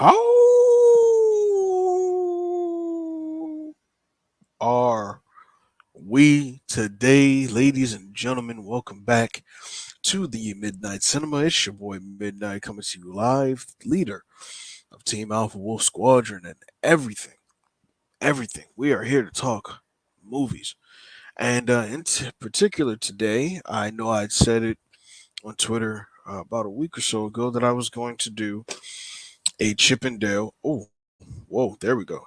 How are we today, ladies and gentlemen? Welcome back to the Midnight Cinema. It's your boy Midnight coming to you live, leader of Team Alpha Wolf Squadron and everything, everything. We are here to talk movies. And particular today, I know I'd said it on Twitter about a week or so ago that I was going to do a Chippendale. Oh, whoa, there we go.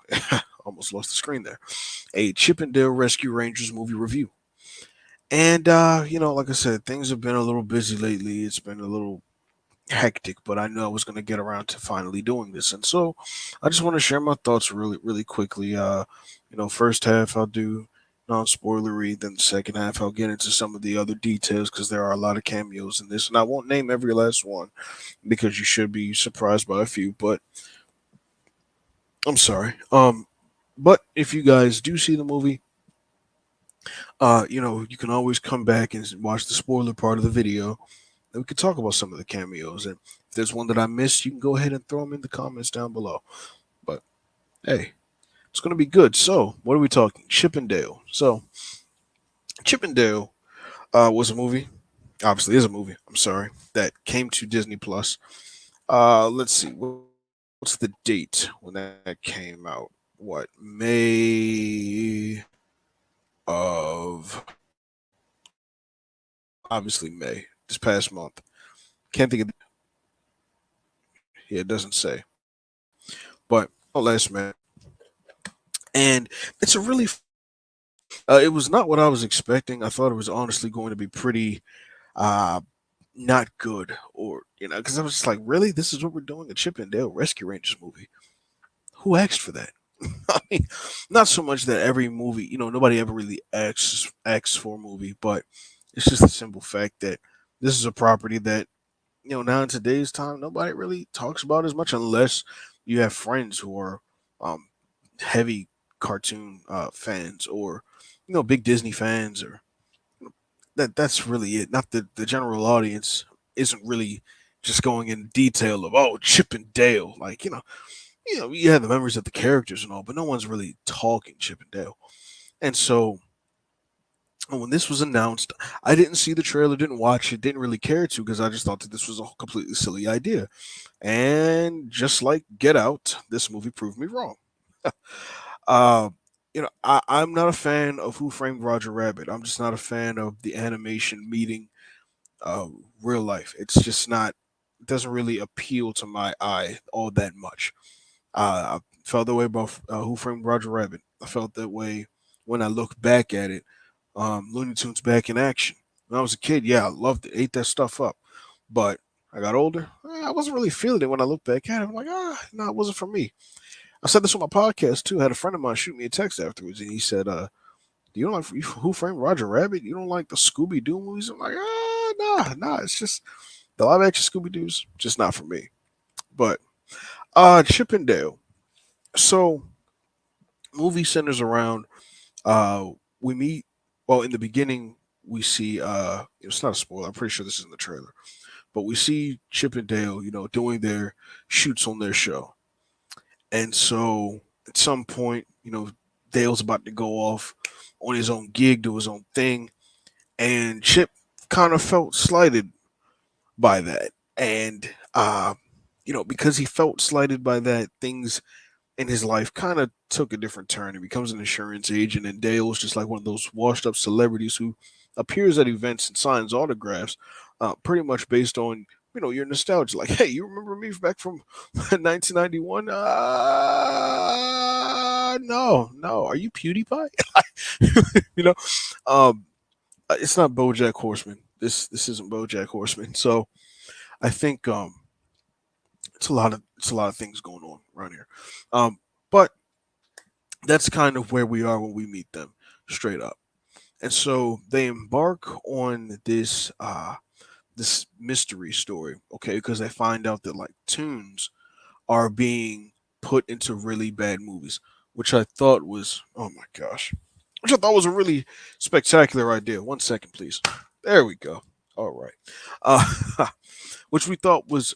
Almost lost the screen there. A Chippendale Rescue Rangers movie review. And like I said, things have been a little busy lately. It's been a little hectic, but I knew I was going to get around to finally doing this. And so I just want to share my thoughts really, really quickly. First half I'll do non-spoilery, then the second half I'll get into some of the other details because there are a lot of cameos in this, and I won't name every last one because you should be surprised by a few. But I'm sorry. But if you guys do see the movie, you can always come back and watch the spoiler part of the video, and we could talk about some of the cameos. And if there's one that I missed, you can go ahead and throw them in the comments down below. But hey, it's gonna be good. So, what are we talking? Chippendale. So, Chippendale was a movie. Obviously, is a movie. I'm sorry that came to Disney Plus. Let's see. What's the date when that came out? What, May of obviously May this past month. Can't think of yeah, it doesn't say, but nonetheless, man. And it's a really it was not what I was expecting. I thought it was honestly going to be pretty uh not good, or because I was just like, really, this is what we're doing, a Chip and Dale Rescue Rangers movie? Who asked for that? I mean, not so much that every movie, nobody ever really asks for a movie, but it's just the simple fact that this is a property that now in today's time, nobody really talks about as much unless you have friends who are um, heavy cartoon fans, or big Disney fans, or that's really it. Not the general audience isn't really just going in detail of, oh, Chip and Dale, like you have the memories of the characters and all, but no one's really talking Chip and Dale. And so when this was announced, I didn't see the trailer, didn't watch it, didn't really care to because I just thought that this was a completely silly idea. And just like Get Out, this movie proved me wrong. uh, I'm not a fan of Who Framed Roger Rabbit. I'm just not a fan of the animation meeting uh, real life. It's just not, it doesn't really appeal to my eye all that much. I felt that way about Who Framed Roger Rabbit. I felt that way when I look back at it. Looney Tunes back in action. When I was a kid, yeah, I loved it, ate that stuff up. But I got older, I wasn't really feeling it when I look back at it. I'm like, no, it wasn't for me. I said this on my podcast too. I had a friend of mine shoot me a text afterwards, and he said, "Do you don't like Who Framed Roger Rabbit? You don't like the Scooby Doo movies?" I'm like, nah. It's just the live action Scooby Doo's just not for me. But Chip and Dale. So movie centers around uh we meet, well, in the beginning we see it's not a spoiler, I'm pretty sure this is in the trailer, but we see Chip and Dale, doing their shoots on their show. And so at some point, Dale's about to go off on his own gig, do his own thing, and Chip kind of felt slighted by that. And because he felt slighted by that, things in his life kind of took a different turn. He becomes an insurance agent, and Dale's just like one of those washed up celebrities who appears at events and signs autographs, pretty much based on your nostalgia. Like, hey, you remember me back from 1991? No. Are you PewDiePie? you know, um, it's not BoJack Horseman. This isn't BoJack Horseman. So I think it's a lot of things going on around here. But that's kind of where we are when we meet them, straight up. And so they embark on this mystery story, okay, because they find out that like tunes are being put into really bad movies, which I thought was, oh my gosh, which I thought was a really spectacular idea. One second, please. There we go. All right. Uh, which I thought was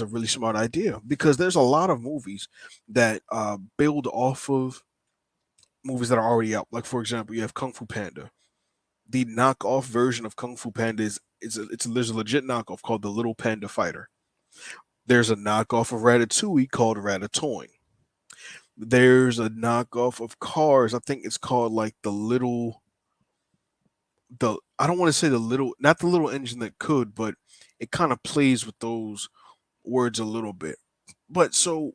a really smart idea because there's a lot of movies that build off of movies that are already out. Like for example, you have Kung Fu Panda. The knockoff version of Kung Fu Panda there's a legit knockoff called the Little Panda Fighter. There's a knockoff of Ratatouille called Ratatouille. There's a knockoff of Cars. I think it's called like the I don't want to say the little not the little engine that could, but it kind of plays with those words a little bit. But so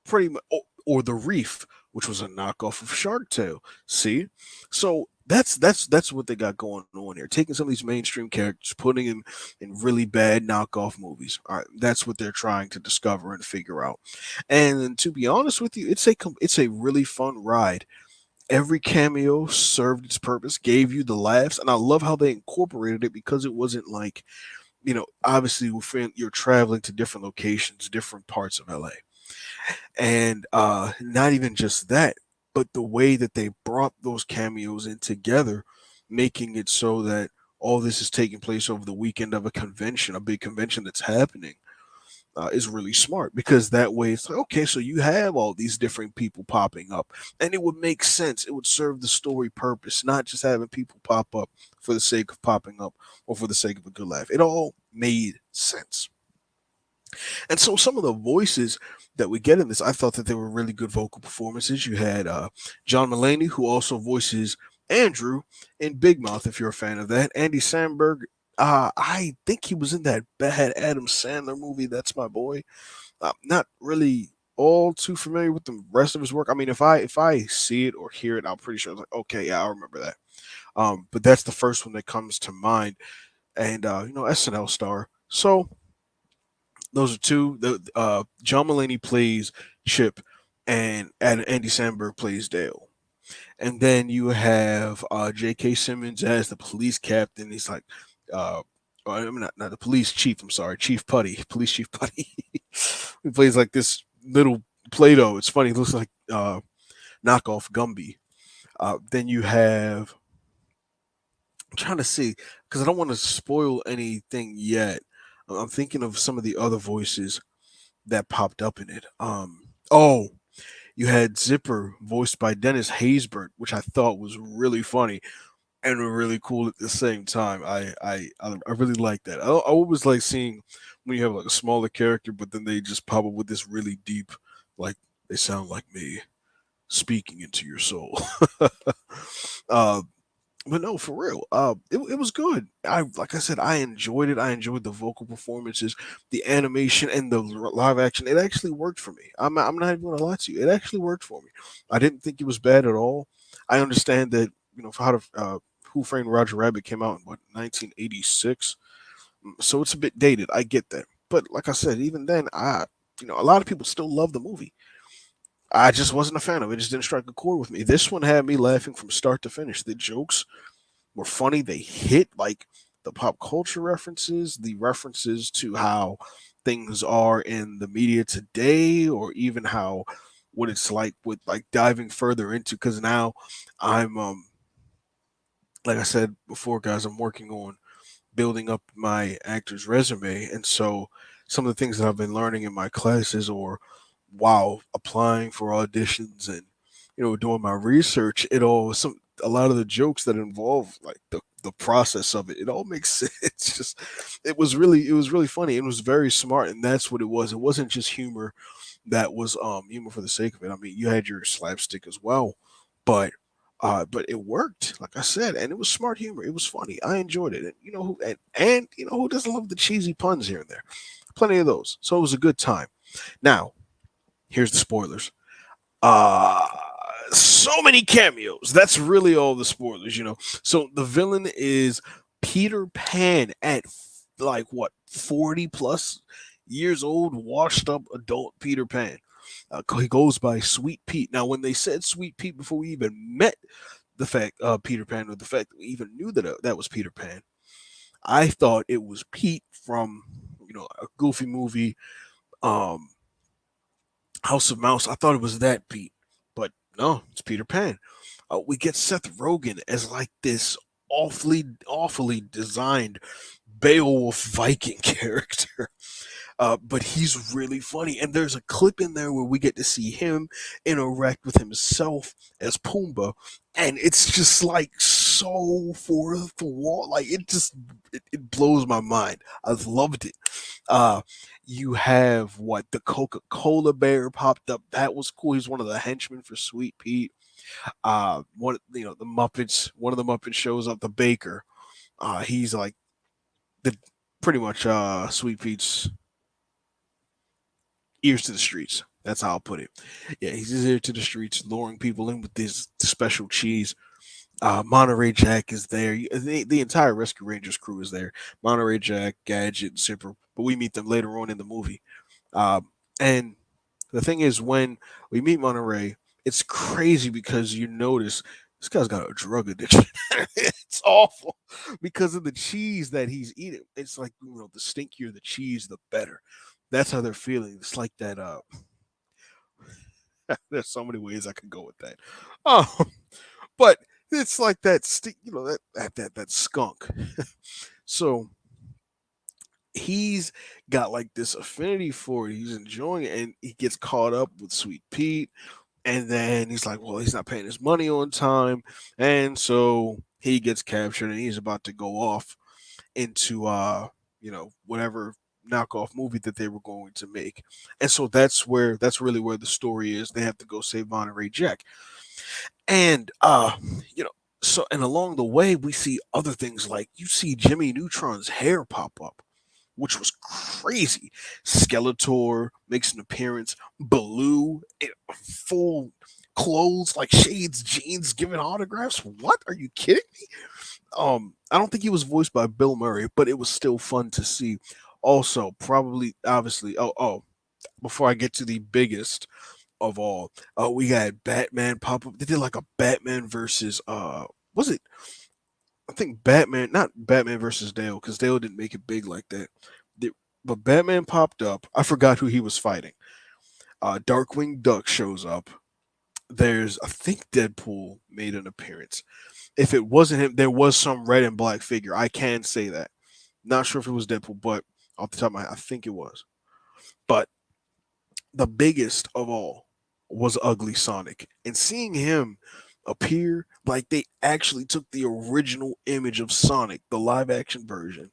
pretty much, or the Reef, which was a knockoff of Shark Tale. See, so that's what they got going on here. Taking some of these mainstream characters, putting in really bad knockoff movies. All right, that's what they're trying to discover and figure out. And to be honest with you, it's a really fun ride. Every cameo served its purpose, gave you the laughs, and I love how they incorporated it because it wasn't like obviously you're traveling to different locations, different parts of LA. And not even just that, but the way that they brought those cameos in together, making it so that all this is taking place over the weekend of a convention, a big convention that's happening, is really smart because that way it's like, okay, so you have all these different people popping up, and it would make sense. It would serve the story purpose, not just having people pop up for the sake of popping up or for the sake of a good laugh. It all made sense. And so some of the voices that we get in this, I thought that they were really good vocal performances. You had John Mulaney, who also voices Andrew in Big Mouth, if you're a fan of that. Andy Samberg, I think he was in that bad Adam Sandler movie, That's My Boy. Not really all too familiar with the rest of his work. I mean, if I see it or hear it, I'm pretty sure it's like, okay, yeah, I remember that. But that's the first one that comes to mind. And SNL star. So those are two. The John Mulaney plays Chip, and Andy Samberg plays Dale. And then you have J.K. Simmons as the police captain. He's like, I mean, not the police chief. I'm sorry, Chief Putty, police chief Putty. He plays like this little Play-Doh. It's funny. It looks like knockoff Gumby. Then you have. I'm trying to see because I don't want to spoil anything yet. I'm thinking of some of the other voices that popped up in it. Oh, you had Zipper voiced by Dennis Haysbert, which I thought was really funny and really cool at the same time. I really like that. I always like seeing when you have like a smaller character, but then they just pop up with this really deep, like they sound like me speaking into your soul. uh, but no, for real. It was good. Like I said, I enjoyed it. I enjoyed the vocal performances, the animation, and the live action. It actually worked for me. I'm not even gonna lie to you. It actually worked for me. I didn't think it was bad at all. I understand that for how to Who Framed Roger Rabbit came out in what 1986, so it's a bit dated. I get that, but like I said, even then, a lot of people still love the movie. I just wasn't a fan of it. It just didn't strike a chord with me. This one had me laughing from start to finish. The jokes were funny. They hit like the pop culture references, the references to how things are in the media today, or even how what it's like with like diving further into. Because now I'm like I said before, guys, I'm working on building up my actor's resume, and so some of the things that I've been learning in my classes or while applying for auditions and doing my research, a lot of the jokes that involve like the process of it, it all makes sense. It's just it was really funny. It was very smart, and that's what it was. It wasn't just humor that was humor for the sake of it. I mean, you had your slapstick as well, but but it worked, like I said, and it was smart humor. It was funny. I enjoyed it. And who doesn't love the cheesy puns here and there? Plenty of those. So it was a good time. Now, here's the spoilers. Uh so many cameos. That's really all the spoilers. So the villain is Peter Pan at like what 40 plus years old, washed up adult Peter Pan. He goes by Sweet Pete. Now, when they said Sweet Pete before we even met the fact Peter Pan, or the fact that we even knew that that was Peter Pan, I thought it was Pete from a Goofy movie, um, House of Mouse. I thought it was that Pete, but no, it's Peter Pan. We get Seth Rogen as like this awfully designed Beowulf Viking character. But he's really funny, and there's a clip in there where we get to see him interact with himself as Pumbaa, and it's just like so forth the wall. Like it blows my mind. I've loved it. Uh, you have what the Coca Cola bear popped up. That was cool. He's one of the henchmen for Sweet Pete. One the Muppets. One of the Muppets shows up. The baker. He's like the pretty much Sweet Pete's ears to the streets. That's how I'll put it. Yeah, he's his ear to the streets, luring people in with this special cheese. Monterey Jack is there. The entire Rescue Rangers crew is there. Monterey Jack, Gadget, and Zipper. But we meet them later on in the movie. And the thing is, when we meet Monterey, it's crazy because you notice this guy's got a drug addiction. It's awful because of the cheese that he's eating. It's like the stinkier the cheese, the better. That's how they're feeling. It's like that. There's so many ways I could go with that. Um, but it's like that. That skunk. So he's got like this affinity for it. He's enjoying it, and he gets caught up with Sweet Pete, and then he's like, well, he's not paying his money on time, and so he gets captured, and he's about to go off into whatever knockoff movie that they were going to make. And so that's really where the story is. They have to go save Monterey Jack. And you know, so and along the way we see other things like you see Jimmy Neutron's hair pop up, which was crazy. Skeletor makes an appearance. Baloo in full clothes like Shades jeans giving autographs. What? Are you kidding me? I don't think he was voiced by Bill Murray, but it was still fun to see. Also, probably obviously, before I get to the biggest of all, we got Batman pop up. They did like a Batman versus was it I think Batman, not Batman versus Dale, because Dale didn't make it big like that. The- but Batman popped up. I forgot who he was fighting. Darkwing Duck shows up. I think Deadpool made an appearance. If it wasn't him, there was some red and black figure. I can say that. Not sure if it was Deadpool, but off the top of my head, I think it was. But the biggest of all was Ugly Sonic. And seeing him appear, like they actually took the original image of Sonic, the live action version,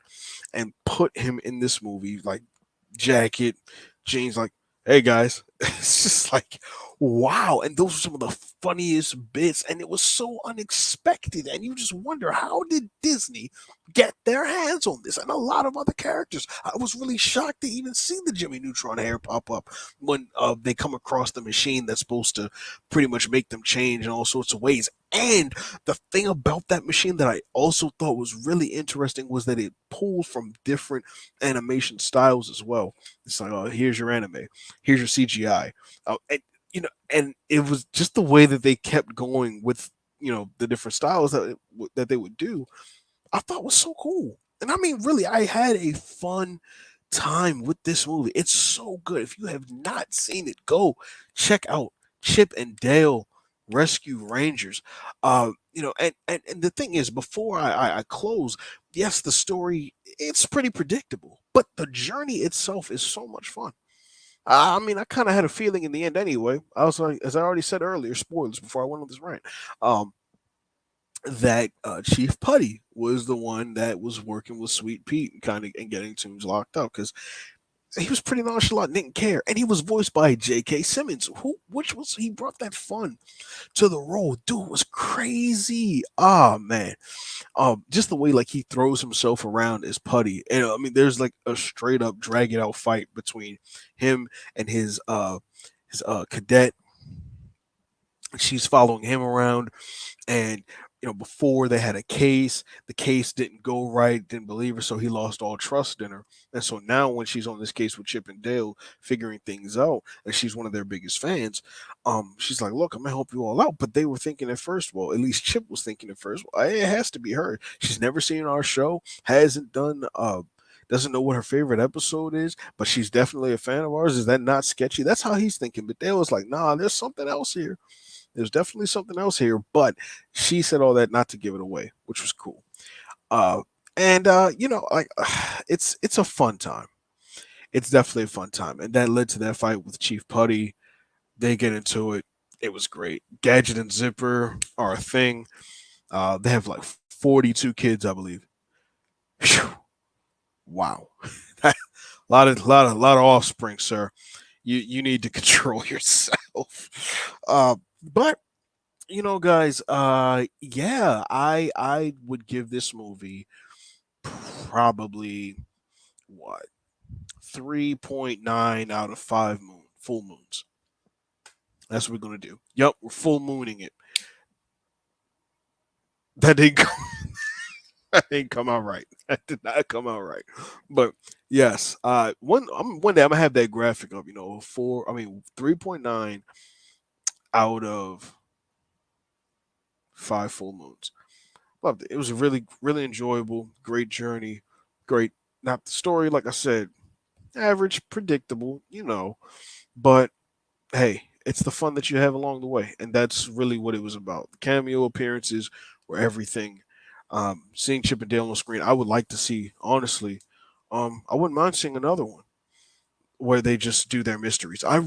and put him in this movie, like jacket, jeans, like, hey guys. It's just like, wow. And those were some of the funniest bits, and it was so unexpected. And you just wonder, how did Disney get their hands on this? And a lot of other characters. I was really shocked to even see the Jimmy Neutron hair pop up when they come across the machine that's supposed to pretty much make them change in all sorts of ways. And the thing about that machine that I also thought was really interesting was that it pulled from different animation styles as well. It's like, oh, here's your anime, here's your CGI, and it was just the way that they kept going with the different styles that they would do. I thought was so cool. And I mean, really, I had a fun time with this movie. It's so good. If you have not seen it, go check out Chip and Dale Rescue Rangers. And the thing is, before I close, yes, the story it's pretty predictable, but the journey itself is so much fun. I mean, I kind of had a feeling in the end anyway. I was like, as I already said earlier, spoilers before I went on this rant. Um, that Chief Putty was the one that was working with Sweet Pete and kind of and getting Tunes locked up because he was pretty nonchalant, didn't care, and he was voiced by J.K. Simmons, which was he brought that fun to the role. Dude was crazy. Ah man, just the way like he throws himself around as Putty, and I mean, there's like a straight up drag it out fight between him and his cadet. She's following him around, and before they had a case, the case didn't go right, didn't believe her, so he lost all trust in her. And so now when she's on this case with Chip and Dale figuring things out, and she's one of their biggest fans, she's like, look, I'm gonna help you all out. But they were thinking at first, well, at least Chip was thinking at first, well, it has to be her. She's never seen our show, hasn't done doesn't know what her favorite episode is, but she's definitely a fan of ours. Is that not sketchy? That's how he's thinking. But Dale was like, nah, there's something else here. There's definitely something else here, but she said all that not to give it away, which was cool. Uh, And like it's a fun time. It's definitely a fun time, and that led to that fight with Chief Putty. They get into it. It was great. Gadget and Zipper are a thing. They have like 42 kids, I believe. Phew, wow, a lot of offspring, sir. You need to control yourself. But guys, yeah, I would give this movie probably what 3.9 out of 5 full moons. That's what we're gonna do. Yep, we're full mooning it. That didn't come, that didn't come out right. That did not come out right. But yes, one day I'm gonna have that graphic up. 3.9 out of 5 full moons. Loved it. It was a really enjoyable, great journey, great. Not the story, like I said, average, predictable, but hey, it's the fun that you have along the way, and that's really what it was about. The cameo appearances were everything. Seeing Chip and Dale on screen, I would like to see. Honestly, I wouldn't mind seeing another one where they just do their mysteries. I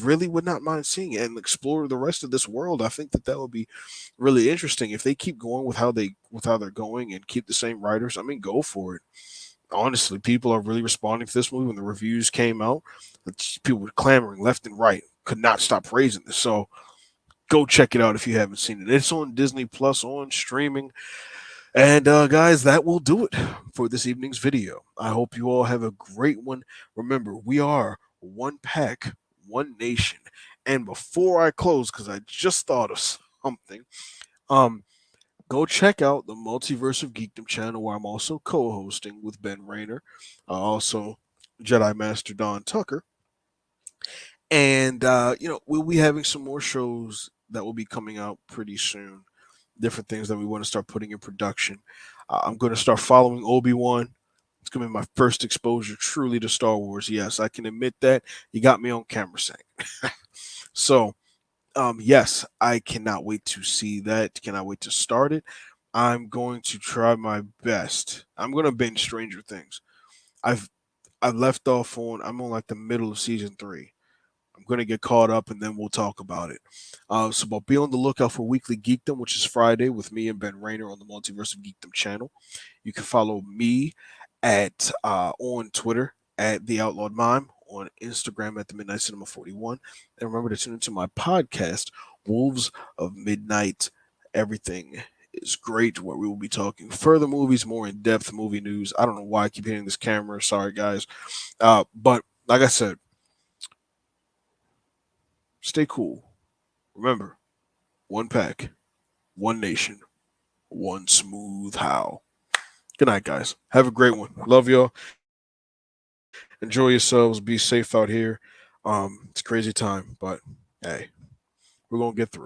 really would not mind seeing it and explore the rest of this world. I think that would be really interesting if they keep going with how they're going and keep the same writers. I mean, go for it. Honestly, people are really responding to this movie. When the reviews came out, people were clamoring left and right, could not stop praising this. So go check it out if you haven't seen it. It's on Disney Plus on streaming. And guys, that will do it for this evening's video. I hope you all have a great one. Remember, we are one pack, one nation. And before I close, because I just thought of something, um, go check out the Multiverse of Geekdom channel where I'm also co-hosting with Ben Rayner, also Jedi Master Don Tucker, and we'll be having some more shows that will be coming out pretty soon. Different things that we want to start putting in production. I'm going to start following Obi-Wan. It's going to be my first exposure truly to Star Wars. Yes, I can admit that. You got me on camera saying. So yes, I cannot wait to see that. Cannot wait to start it. I'm going to try my best. I'm going to binge Stranger Things. I've I've left off on. I'm on like the middle of season 3. I'm going to get caught up and then we'll talk about it. So, but be on the lookout for Weekly Geekdom, which is Friday with me and Ben Rayner on the Multiverse of Geekdom channel. You can follow me at on Twitter at The Outlawed Mime, on Instagram at The Midnight Cinema 41. And remember to tune into my podcast, Wolves of Midnight. Everything is great, where we will be talking further movies, more in depth movie news. I don't know why I keep hitting this camera. Sorry, guys. But like I said, stay cool. Remember, one pack, one nation, one smooth how. Good night, guys. Have a great one. Love y'all. Enjoy yourselves. Be safe out here. It's a crazy time, but hey, we're gonna get through.